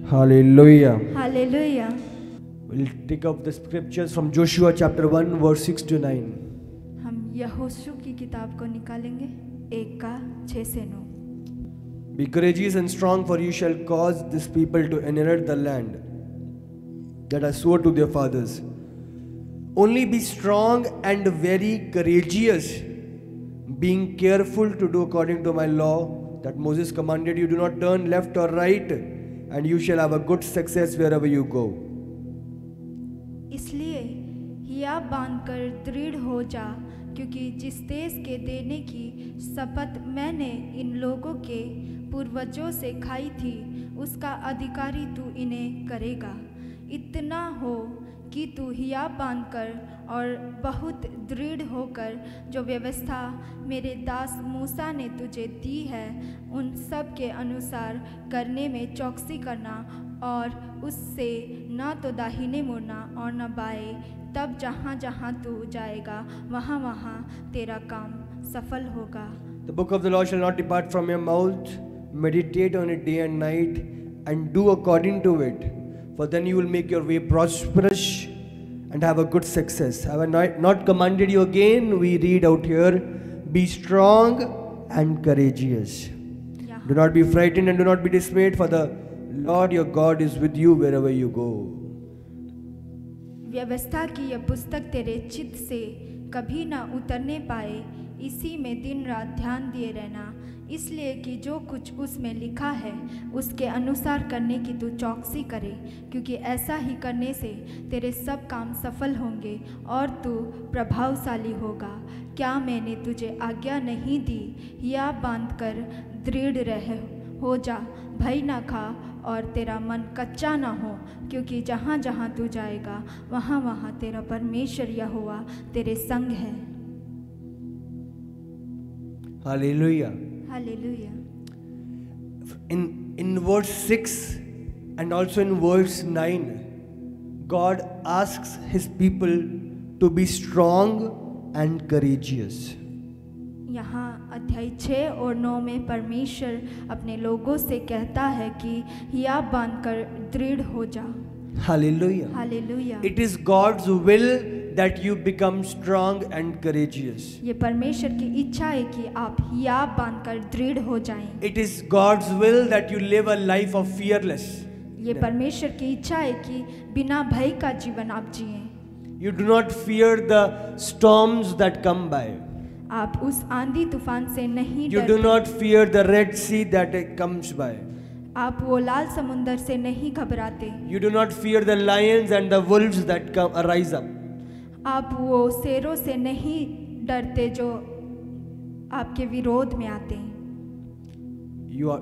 Hallelujah. Hallelujah. We'll take up the scriptures from Joshua chapter 1 verse 6 to 9. हम यहोशू की किताब को निकालेंगे 1 का 6 से 9। Be courageous and strong, for you shall cause this people to inherit the land that I swore to their fathers. Only be strong and very courageous, being careful to do according to my law that Moses commanded you. Do not turn left or right, and you shall have a good success wherever you go. इसलिए हिया बांधकर दृढ़ हो जा, क्योंकि जिस देश के देने की शपथ मैंने इन लोगों के पूर्वजों से खाई थी, उसका अधिकारी तू इन्हें करेगा। इतना हो कि तू हिया बांधकर और बहुत दृढ़ होकर जो व्यवस्था मेरे दास मूसा ने तुझे दी है, उन सब के अनुसार करने में चौकसी करना, और उससे न तो दाहिने मुड़ना और न बाएं, तब जहाँ जहाँ तू जाएगा वहाँ वहाँ तेरा काम सफल होगा। The book of the law shall not depart from your mouth. Meditate on it day and night, and do according to it. For then you will make your way prosperous and have a good success. Have I not commanded you again? We read out here, be strong and courageous. Do not be frightened and do not be dismayed, for the Lord your God is with you wherever you go. व्यवस्था की यह पुस्तक तेरे चित्त से कभी न उतरने पाए, इसी में दिन रात ध्यान दिए रहना, इसलिए कि जो कुछ उसमें लिखा है उसके अनुसार करने की तू चौकसी करे, क्योंकि ऐसा ही करने से तेरे सब काम सफल होंगे और तू प्रभावशाली होगा। क्या मैंने तुझे आज्ञा नहीं दी? हिया बांधकर दृढ़ रह हो जा, भय न खा और तेरा मन कच्चा न हो, क्योंकि जहाँ जहाँ तू जाएगा वहाँ वहाँ तेरा परमेश्वर यहोवा तेरे संग है। Hallelujah. Hallelujah. In verse 6 and also in verse 9, God asks his people to be strong and courageous. यहाँ अध्याय 6 और 9 में परमेश्वर अपने लोगों से कहता है कि हिया बांधकर दृढ़ हो जा। Hallelujah. Hallelujah. It is God's will that you become strong and courageous. ये परमेश्वर की इच्छा है कि आप हिया बांधकर दृढ़ हो जाएं। It is God's will that you live a life of fearless. ये परमेश्वर की इच्छा है कि बिना भय का जीवन आप जिएं। You do not fear the storms that come by. आप उस आंधी तूफान से नहीं You डरते। do not fear the Red Sea that comes by. आप वो लाल समुंदर से नहीं घबराते। You do not fear the lions and the wolves that rise up. आप वो शेरों से नहीं डरते जो आपके विरोध में आते हैं।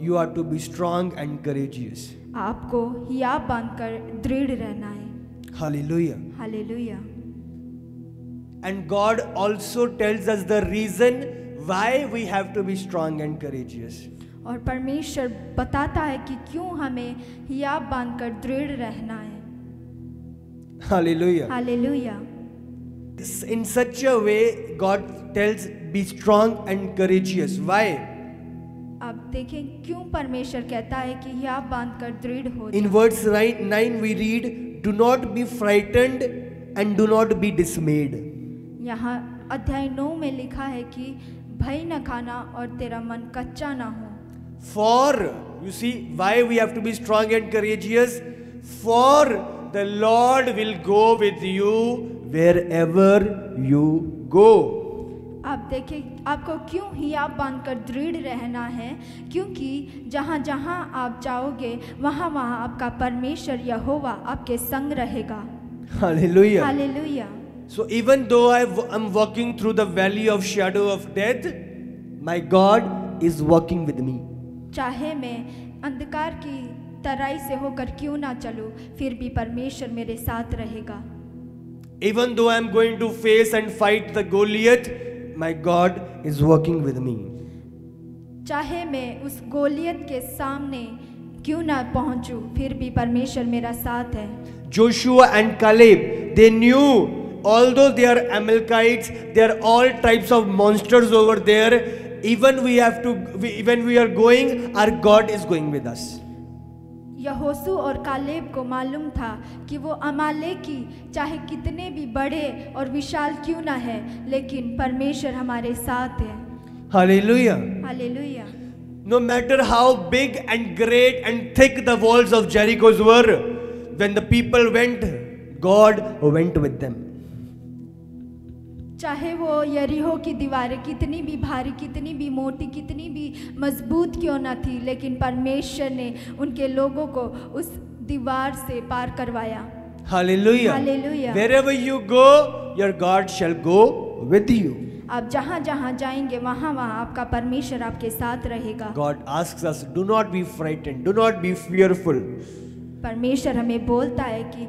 You are to be strong and courageous. आपको हिया बांधकर दृढ़ रहना है। Hallelujah. Hallelujah. And God also tells us the reason why we have to be strong and courageous. और परमेश्वर बताता है कि क्यों हमें हिया बांधकर दृढ़ रहना है। Hallelujah. Hallelujah. In such a way, God tells, be strong and courageous. Why? अब देखें क्यों परमेश्वर कहता है कि हिया बांधकर दृढ़ हो In जाओ। verse 9 we read, do not be frightened and do not be dismayed. यहाँ अध्याय 9 में लिखा है कि भय न खाना और तेरा मन कच्चा ना हो। For, you see, why we have to be strong and courageous? For the Lord will go with you wherever you go. आप देखें आपको क्यों हिया बांधकर दृढ़ रहना है, क्योंकि जहाँ जहाँ आप जाओगे वहाँ वहाँ आपका परमेश्वर यहोवा आपके संग रहेगा। Hallelujah. Hallelujah. So even though I'm walking through the valley of shadow of death, my God is walking with me. चाहे मैं अंधकार की तराई से होकर क्यों ना चलूं, फिर भी परमेश्वर मेरे साथ रहेगा। Even though I'm going to face and fight the Goliath, my God is working with me. चाहे मैं उस गोलियत के सामने क्यों ना पहुंचूं, फिर भी परमेश्वर मेरा साथ है। Joshua and Caleb, they knew, although they are Amalekites, they are all types of monsters over there, even we are going, our God is going with us. यहोशू और कालेब को मालूम था कि वो अमालेकी चाहे कितने भी बड़े और विशाल क्यों ना है, लेकिन परमेश्वर हमारे साथ है। Hallelujah. Hallelujah. No matter how big and great and thick the walls of Jericho were, when the people went, God went with them. चाहे वो यरीहो की दीवारें कितनी भी भारी, कितनी भी मोटी, कितनी भी मजबूत क्यों ना थी, लेकिन परमेश्वर ने उनके लोगों को उस दीवार से पार करवाया। Hallelujah. Hallelujah. Wherever you go, your God shall go with you. आप जहाँ जहाँ जाएंगे वहाँ वहाँ आपका परमेश्वर आपके साथ रहेगा। God asks us, do not be frightened, do not be fearful, परमेश्वर हमें बोलता है कि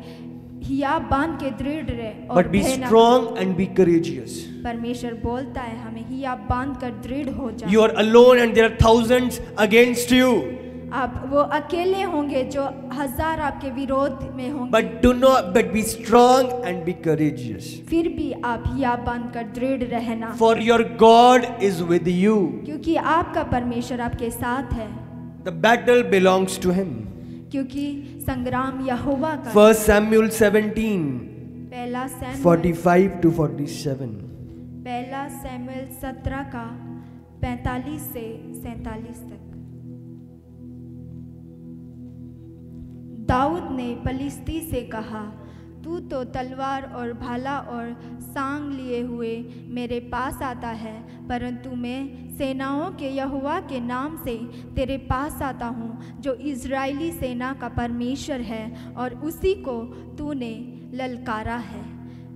हिया बांध के दृढ़ रहे और but be भय न strong and be courageous. परमेश्वर बोलता है हमें हिया बांध कर दृढ़ हो जाओ। You are alone and there are thousands against you. आप वो अकेले होंगे जो हजार आपके विरोध में होंगे, But be strong and be courageous. फिर भी आप हिया बांध कर दृढ़ रहना, For your God is with you. क्योंकि आपका परमेश्वर आपके साथ है, The battle belongs to him. क्योंकि संग्राम यहोवा का। 1 Samuel 17, पहला सैमुएल 45 to 47. पहला सैमुएल 17 का 45 से 47 तक। दाऊद ने पलिश्ती से कहा, तू तो तलवार और भाला और सांग लिए हुए मेरे पास आता है, परंतु मैं सेनाओं के यहोवा के नाम से तेरे पास आता हूँ, जो इज़राइली सेना का परमेश्वर है, और उसी को तूने ललकारा है।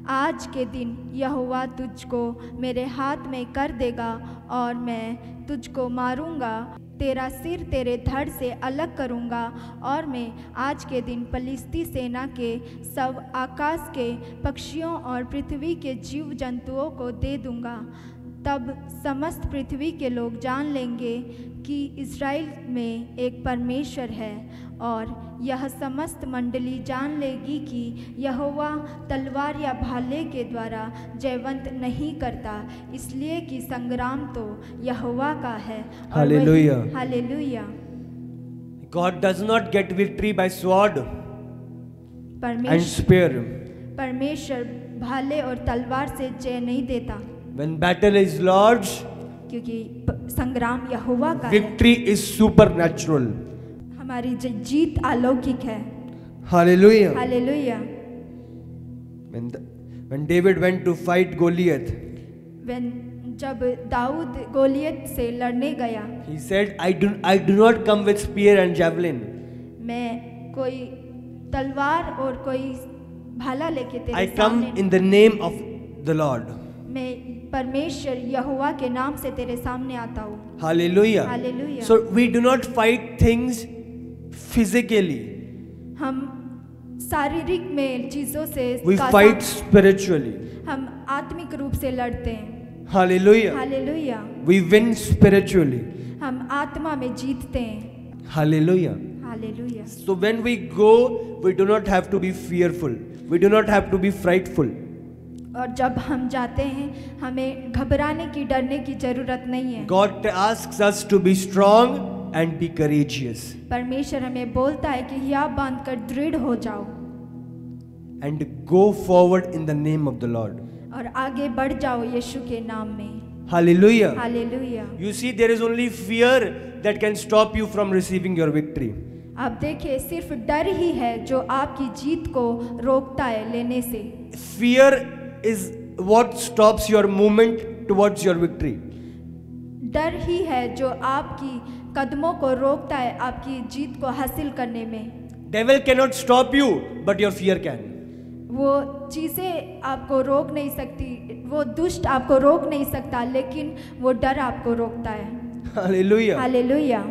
आज के दिन यहोवा तुझको मेरे हाथ में कर देगा और मैं तुझको मारूंगा, तेरा सिर तेरे धड़ से अलग करूंगा, और मैं आज के दिन पलिश्ती सेना के सब आकाश के पक्षियों और पृथ्वी के जीव जंतुओं को दे दूंगा। तब समस्त पृथ्वी के लोग जान लेंगे कि इज़राइल में एक परमेश्वर है, और यह समस्त मंडली जान लेगी कि यहोवा तलवार या भाले के द्वारा जयवंत नहीं करता, इसलिए कि संग्राम तो यहोवा का है। Hallelujah. Hallelujah. God does not get victory by sword and spear. परमेश्वर भाले और तलवार से जय नहीं देता, When battle is Lord's, क्योंकि संग्राम यहोवा का है। victory is supernatural. हमारी जीत अलौकिक है। Hallelujah. Hallelujah. When David went to fight Goliath, जब दाऊद गोलियत से लड़ने गया, he said, I do not come with spear and javelin. मैं कोई तलवार और कोई भाला लेके तेरे I come सामने, in the name of the Lord. मैं परमेश्वर यहोवा के नाम से तेरे सामने आता हूँ। Hallelujah. Hallelujah. So we do not fight things physically. हम शारीरिक में चीजों से We fight spiritually. हम आत्मिक रूप से लड़ते हैं। Hallelujah. Hallelujah. We win spiritually. हम आत्मा में जीतते हैं। Hallelujah. Hallelujah. So when we go, we do not have to be fearful. We do not have to be frightful. और जब हम जाते हैं हमें घबराने की, डरने की जरूरत नहीं है। God asks us to be strong and be courageous. परमेश्वर हमें बोलता है कि हिया बांध कर दृढ़ हो जाओ And go forward in the name of the Lord. और आगे बढ़ जाओ यीशु के नाम में। Hallelujah. Hallelujah. You see, there is only fear that can stop you from receiving your victory. आप देखिए, सिर्फ डर ही है जो आपकी जीत को रोकता है लेने से। Fear is what stops your movement towards your victory. डर ही है जो आपकी कदमों को रोकता है आपकी जीत को हासिल करने में। Devil cannot stop you, but your fear can. वो चीज़ें आपको रोक नहीं सकती, वो दुष्ट आपको रोक नहीं सकता, लेकिन वो डर आपको रोकता है। Hallelujah. Hallelujah.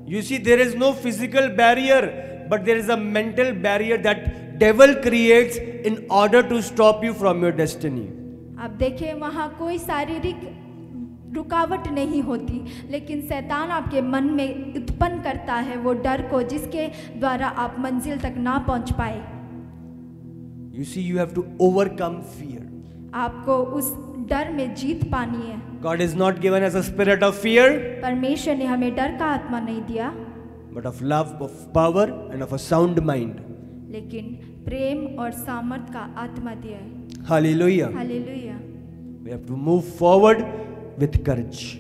You see, there is no physical barrier, but there is a mental barrier that devil creates in order to stop you from your destiny. आप देखिए, वहाँ कोई शारीरिक रुकावट नहीं होती, लेकिन शैतान आपके मन में उत्पन्न करता है वो डर को, जिसके द्वारा आप मंजिल तक ना पहुँच पाए। You see, you have to overcome fear. आपको उस डर में जीत पानी है। God is not given us a spirit of fear, परमेश्वर ने हमें डर का आत्मा नहीं दिया, but of love, of power, and of a sound mind. लेकिन प्रेम और सामर्थ का आत्मा दिया है। Hallelujah. Hallelujah. We have to move forward with courage.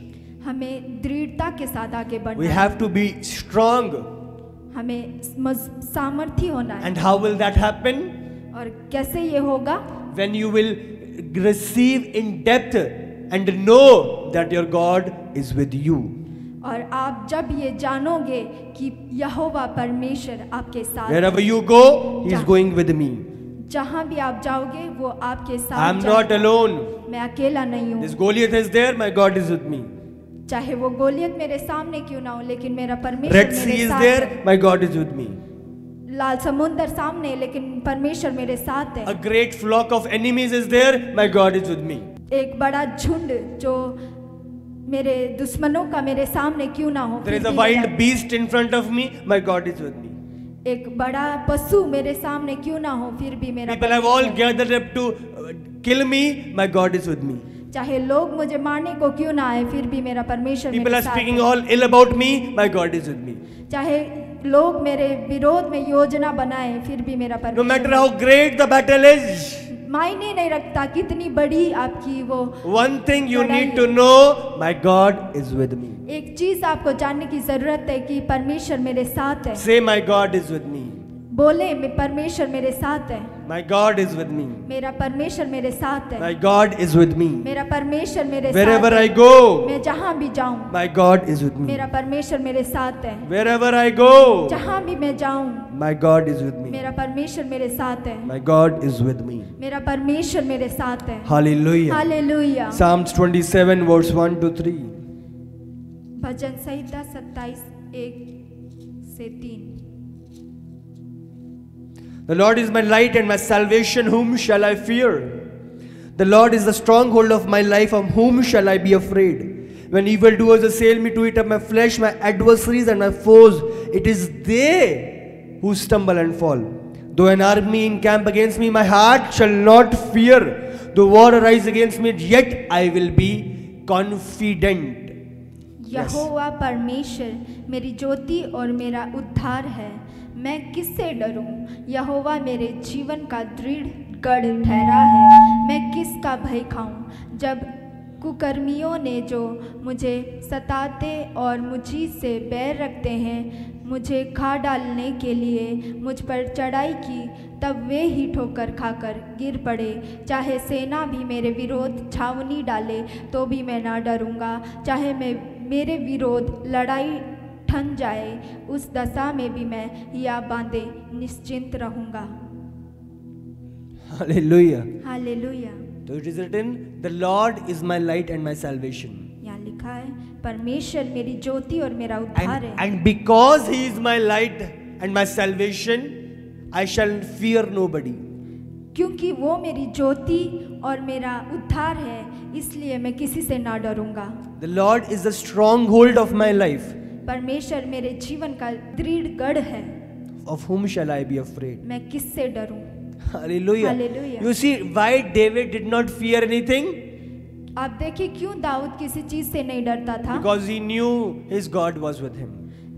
हमें दृढ़ता के साथ आगे We बढ़ना है। have to be strong. हमें सामर्थी होना है। And how will that happen? और कैसे ये होगा? When you will receive in depth and know that your God is with you. और आप जब ये जानोगे कि यहोवा परमेश्वर आपके साथ है। Wherever you go, He is going with me. जहाँ भी आप जाओगे वो आपके साथ I am not जाएगा। alone. मैं अकेला नहीं हूँ। This Goliath is there, my God is with me. चाहे वो गोलियत मेरे सामने क्यों ना हो, लेकिन मेरा परमेश्वर Red Sea मेरे is साथ there, है। my God is with me. लाल समुंदर सामने है, लेकिन परमेश्वर मेरे साथ है। A great flock of enemies is there, my God is with me. एक बड़ा झुंड जो मेरे दुश्मनों का मेरे सामने क्यों ना हो, There is फिर a भी wild मेरा- beast in front of me, my God is with me. एक बड़ा पशु मेरे सामने क्यों ना हो, फिर भी मेरा People have all परमेश्वर- gathered up to kill me, my God is with me. चाहे लोग मुझे मारने को क्यों ना आए, फिर भी मेरा परमेश्वर People मेरे are साथ speaking है। all ill about me, my God is with me. चाहे लोग मेरे विरोध में योजना बनाए, फिर भी मेरा No परमेश्वर matter how great the battle is, मायने नहीं रखता कितनी बड़ी आपकी वो one thing you लड़ाई need है। to know, my God is with me. एक चीज आपको जानने की जरूरत है कि परमेश्वर मेरे साथ है। Say, my God is with me. बोले मैं परमेश्वर मेरे साथ है। My God is with me. मेरा परमेश्वर मेरे साथ है। My God is with me. मेरा परमेश्वर मेरे Wherever साथ है। I go, मैं जहाँ भी जाऊँ my God is with me. मेरा परमेश्वर मेरे साथ है। Wherever I go, जहाँ भी मैं जाऊँ my God is with me. मेरा परमेश्वर मेरे साथ है। My God is with me. मेरा परमेश्वर मेरे साथ है। Hallelujah. Hallelujah. Psalms 27 verse 1 to 3. भजन संहिता 27 1 से 3। The Lord is my light and my salvation, whom shall I fear? The Lord is the stronghold of my life, of whom shall I be afraid? When evildoers assail me to eat up my flesh, my adversaries and my foes, it is they who stumble and fall. Though an army encamp against me, my heart shall not fear. Though war arise against me, yet I will be confident. यहोवा परमेश्वर मेरी ज्योति और मेरा उद्धार है, मैं किससे डरूं? यहोवा मेरे जीवन का दृढ़ गढ़ ठहरा है, मैं किसका भय खाऊं? जब कुकर्मियों ने जो मुझे सताते और मुझी से बैर रखते हैं, मुझे खा डालने के लिए मुझ पर चढ़ाई की, तब वे ही ठोकर खाकर गिर पड़े। चाहे सेना भी मेरे विरोध छावनी डाले, तो भी मैं ना डरूंगा। चाहे मेरे विरोध लड़ाई ठन जाए, उस दशा में भी मैं हिया बांधे निश्चिंत रहूंगा। Hallelujah. Hallelujah. So it is written, the Lord is my light and my salvation. यहाँ लिखा है परमेश्वर मेरी ज्योति और मेरा उद्धार है। And because He is my light and my salvation, I shall fear nobody. क्योंकि वो मेरी ज्योति और मेरा उद्धार है, इसलिए मैं किसी से ना डरूंगा। The Lord is the stronghold of my life. परमेश्वर मेरे जीवन का दृढ़ गढ़ है, Of whom shall I be afraid? मैं किससे डरूं? Hallelujah. Hallelujah. You see why David did not fear anything? आप देखिए क्यों दाऊद किसी चीज से नहीं डरता था? Because he knew his God was with him.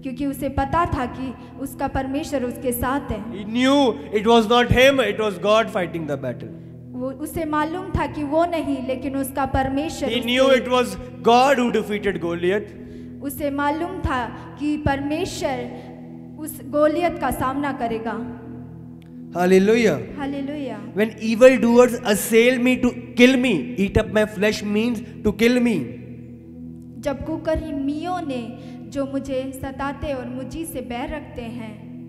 क्योंकि उसे पता था कि उसका परमेश्वर उसके साथ है। He knew it was not him, it was God fighting the battle. वो उसे मालूम था कि वो नहीं, लेकिन उसका परमेश्वर He knew it was God who defeated Goliath. उसे मालूम था कि परमेश्वर उस गोलियत का सामना करेगा। Hallelujah. Hallelujah. When evildoers assail me to kill me, eat up my flesh means to kill me. जब कुकर्मियों ने जो मुझे सताते और मुझी से बैर रखते हैं,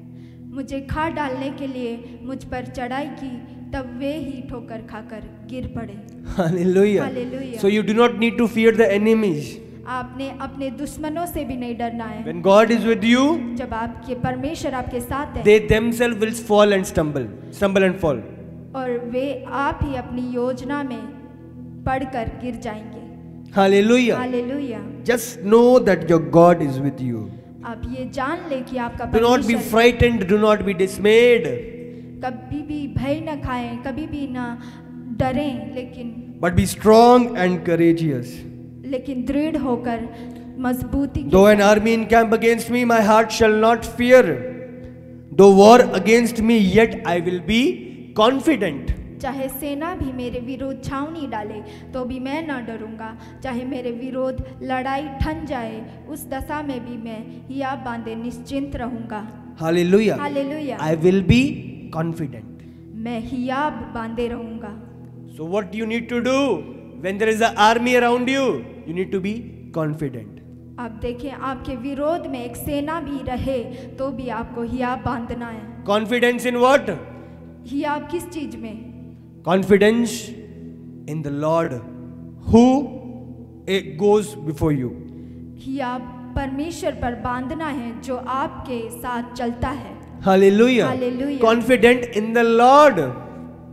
मुझे खा डालने के लिए मुझ पर चढ़ाई की, तब वे ही ठोकर खाकर गिर पड़े। Hallelujah. Hallelujah. So you do not need to fear the enemies. आपने अपने दुश्मनों से भी नहीं डरना है। When God is with you, जब आपके परमेश्वर आपके साथ है, they themselves will fall and stumble and fall. और वे आप ही अपनी योजना में पड़कर गिर जाएंगे। Hallelujah. Hallelujah. Just know that your God is with you. आप ये जान ले कि आपका Do not be परमेश्वर frightened, do not be dismayed, कभी भी भय न खाएं, कभी भी ना डरें, लेकिन but be strong and courageous. दृढ़ होकर मजबूती के Though an साथ। army encamp against me, my heart shall not fear. Though war against me, yet I will be confident. चाहे सेना भी मेरे विरोध छावनी डाले तो भी मैं न डरूंगा, चाहे मेरे विरोध लड़ाई ठन जाए उस दशा में भी मैं हियाब बांधे निश्चिंत रहूंगा। Hallelujah. Hallelujah. I will be confident. मैं हियाब बांधे रहूंगा। So what you need to do when there is an army around you? You need to be confident. अब देखें, आपके विरोध में एक सेना भी रहे तो भी आपको हियाब बांधना है। Confidence in what? हियाब किस चीज में? Confidence in the Lord who goes before you. हियाब परमेश्वर पर बांधना है जो आपके साथ चलता है। Hallelujah. Hallelujah. Confident in the Lord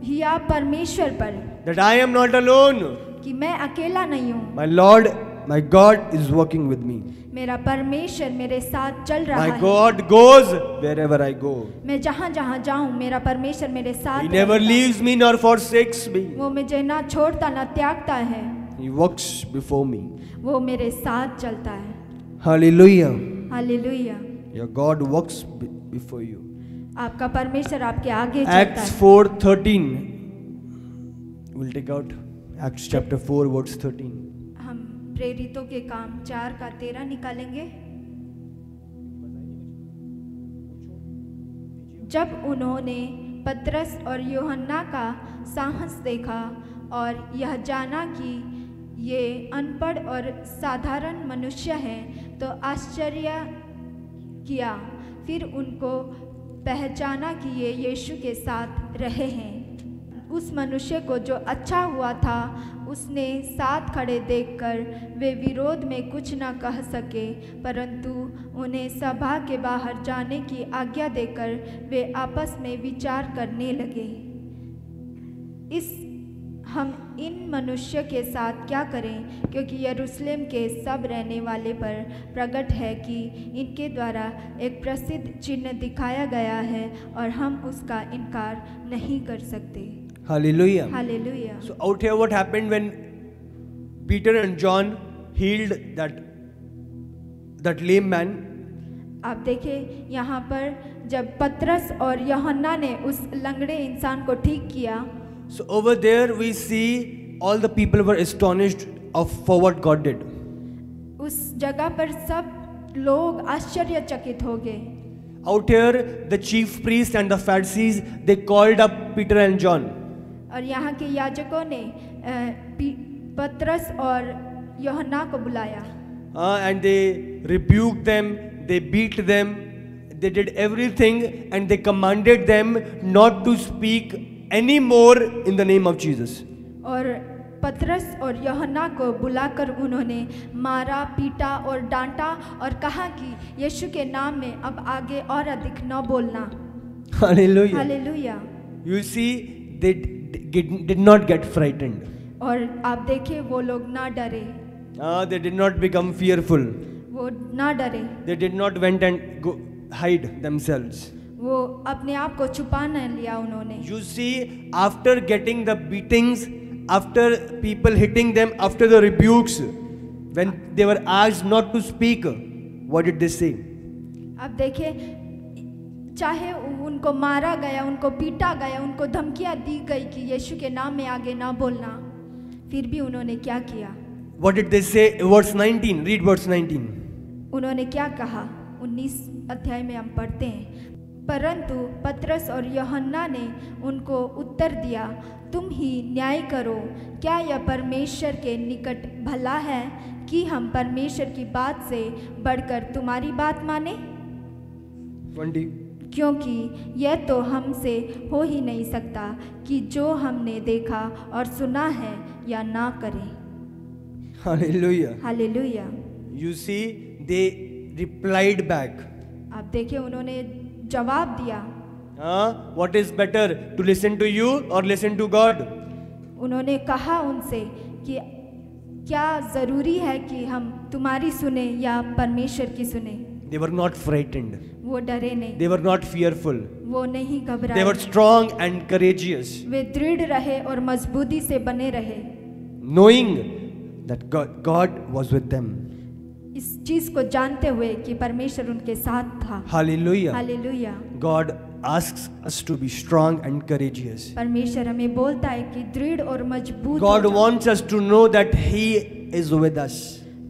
हियाब परमेश्वर पर that I am not alone. कि मैं अकेला नहीं हूँ, My Lord, my God is working with me. मेरा परमेश्वर मेरे साथ चल रहा My है। God goes wherever I go. मैं जहाँ जहाँ जाऊँ मेरा परमेश्वर मेरे साथ He never रहता है। leaves me nor forsakes me. वो मुझे ना छोड़ता ना त्यागता है, He walks before me. वो मेरे साथ चलता है। Hallelujah. Hallelujah. Your God walks before you. आपका परमेश्वर आपके आगे चलता Acts है। 4:13. We'll take out Acts chapter 4 verse 13. हम प्रेरितों के काम 4:13 निकालेंगे। जब उन्होंने पतरस और यूहन्ना का साहस देखा और यह जाना कि ये अनपढ़ और साधारण मनुष्य हैं तो आश्चर्य किया। फिर उनको पहचाना कि ये यीशु के साथ रहे हैं। उस मनुष्य को जो अच्छा हुआ था उसने साथ खड़े देखकर वे विरोध में कुछ न कह सके, परंतु उन्हें सभा के बाहर जाने की आज्ञा देकर वे आपस में विचार करने लगे, हम इन मनुष्य के साथ क्या करें, क्योंकि यरूशलेम के सब रहने वाले पर प्रकट है कि इनके द्वारा एक प्रसिद्ध चिन्ह दिखाया गया है और हम उसका इनकार नहीं कर सकते। Hallelujah. Hallelujah. So out here what happened when Peter and John healed that lame man? आप देखें यहाँ पर जब पतरस और यूहन्ना ने उस लंगड़े इंसान को ठीक किया, So over there we see all the people were astonished for what God did. उस जगह पर सब लोग आश्चर्यचकित हो गए। Out here the chief priests and the Pharisees, they called up Peter and John. और यहाँ के याजकों ने पतरस और यूहन्ना को बुलाया And they rebuked them, they beat them, they did everything and they commanded them not to speak anymore in the name of Jesus. और पतरस और यूहन्ना को बुलाकर उन्होंने मारा, पीटा और डांटा और कहा कि यीशु के नाम में अब आगे और अधिक न बोलना। Hallelujah. Hallelujah. You see, they did not get frightened. और आप देखिए वो लोग ना डरे, They did not become fearful. वो ना डरे, They did not went and go hide themselves. वो अपने आप को छुपा न लिया उन्होंने। You see, after getting the beatings, after people hitting them, after the rebukes, when they were asked not to speak, what did they say? अब देखिए, चाहे उनको मारा गया, उनको पीटा गया, उनको धमकियां दी गई कि यीशु के नाम में आगे ना बोलना, फिर भी उन्होंने क्या किया? What did they say? Verse 19. Read verse 19. उन्होंने क्या कहा? 19 अध्याय में हम पढ़ते हैं, परंतु पतरस और यूहन्ना ने उनको उत्तर दिया, तुम ही न्याय करो, क्या यह परमेश्वर के निकट भला है कि हम परमेश्वर की बात से बढ़कर तुम्हारी बात माने? 20. क्योंकि यह तो हमसे हो ही नहीं सकता कि जो हमने देखा और सुना है या ना करें। Hallelujah. Hallelujah. You see, they replied back. आप देखिए उन्होंने जवाब दिया, What is better, to listen to you or listen to God? उन्होंने कहा उनसे कि क्या ज़रूरी है कि हम तुम्हारी सुने या परमेश्वर की सुने? They were not frightened. वो डरे नहीं, They were not fearful. वो नहीं They घबराए, were strong and courageous, वे दृढ़ रहे और मजबूती से बने रहे, knowing that God was with them. इस चीज को जानते हुए कि परमेश्वर उनके साथ था। Hallelujah. Hallelujah. God asks us to be strong and courageous. परमेश्वर हमें बोलता है कि दृढ़ और मजबूत हो God जाओ। wants us to know that He is with us.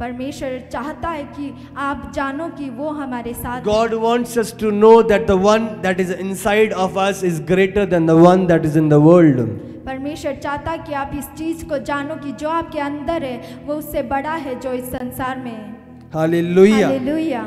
परमेश्वर चाहता है कि आप जानो कि वो हमारे साथ God wants us to know that the one that is inside of us is greater than the one that is in the world. परमेश्वर चाहता है कि आप इस चीज को जानो कि जो आपके अंदर है वो उससे बड़ा है जो इस संसार में है। Hallelujah. हालेलुया।